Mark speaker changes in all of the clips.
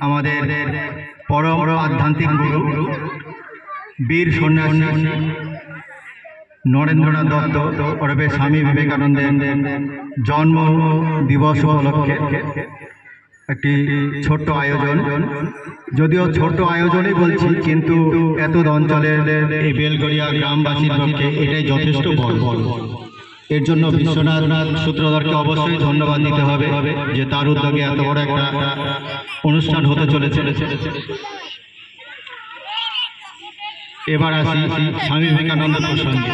Speaker 1: আমাদের পরম আধ্যাত্মিক গুরু বীর সন্ন্যাসী নরেন্দ্রনাথ দত্ত ওরফে স্বামী বিবেকানন্দের জন্ম দিবস উপলক্ষে একটি ছোট্ট আয়োজন, যদিও ছোট্ট আয়োজনই বলছি, কিন্তু এত অঞ্চলের এই বেলগড়িয়া গ্রামবাসীর পক্ষে এটাই যথেষ্ট বড়। এর জন্য বিশ্বনাথ সূত্রধরকে অবশ্যই ধন্যবাদ দিতে হবে যে তার উদ্যোগে এত বড় একটা অনুষ্ঠান হতে চলেছে। এবার আসি স্বামী বিবেকানন্দ প্রসঙ্গে।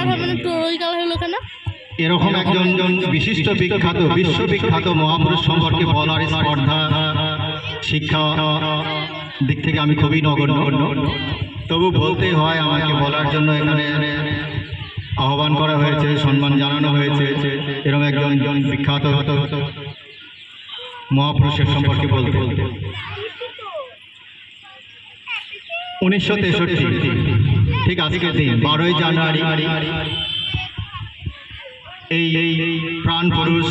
Speaker 1: এরকম একজন বিশিষ্ট বিখ্যাত বিশ্ববিখ্যাত মহাপুরুষ সম্পর্কে বলার স্পর্ধা শিক্ষা দিক থেকে আমি খুবই নগণ্য, তবু বলতেই হয়, আমাকে বলার জন্য এখানে আহ্বান করা হয়েছে, সম্মান জানানো হয়েছে। এরকম একজন বিখ্যাত মহাপুরুষের সম্পর্কে বলতে 1963 ঠিক আজকের দিন 12ই জানুয়ারি এই প্রাণ পুরুষ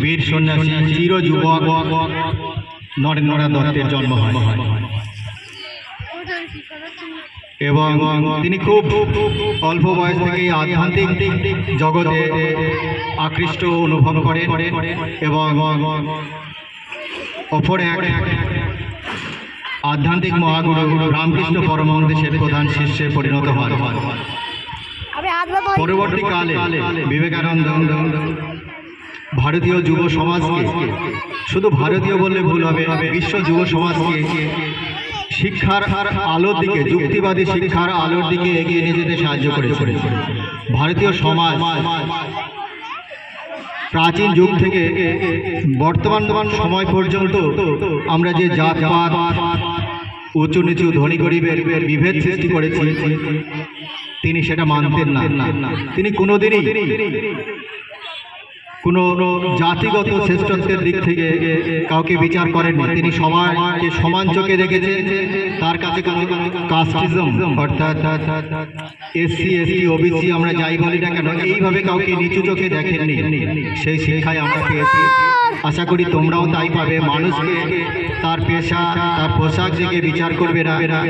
Speaker 1: বীর সন্ন্যাসী চির যুবক নরেন্দ্রনাথ দত্তের জন্ম হয় এবং তিনি খুব অল্প বয়স থেকে আধ্যাত্মিক জগতে আকৃষ্ট অনুভব করেন এবং অপর এক আধ্যাত্মিক মহাগুরু রামকৃষ্ণ পরমহংসের প্রধান শিষ্যে পরিণত হন। পরবর্তীকালে বিবেকানন্দ ভারতীয় যুব সমাজকে, শুধু ভারতীয় বললে ভুল হবে, বিশ্ব যুব সমাজকে শিক্ষার আলোর দিকে, যুক্তিবাদী শিক্ষার আলোর দিকে এগিয়ে নিয়ে যেতে সাহায্য করেছে। ভারতীয় সমাজ প্রাচীন যুগ থেকে বর্তমান সময় পর্যন্ত আমরা যে জাতপাত, উঁচু নিচু, ধনী গরিবের বিভেদ সৃষ্টি করেছি, তিনি সেটা মানতেন না। তিনি কোনোদিনই কোনো জাতিগত শ্রেষ্ঠত্বের দিক থেকে কাউকে বিচার করেননি। তিনি সবাইকে সমান চোখে দেখেছেন। তার কাছে কোনো কাস্টিজম, অর্থাৎ এসসি এসটি ওবিসি আমরা যাই বলি না কেন, এইভাবে কাউকে নিচু চোখে দেখেননি। সেই শিক্ষায় আমরা পেয়েছি, আশা করি তোমরাও তাই পাবে। মানুষকে তার পেশা, তার পোশাক দেখে বিচার করবে না।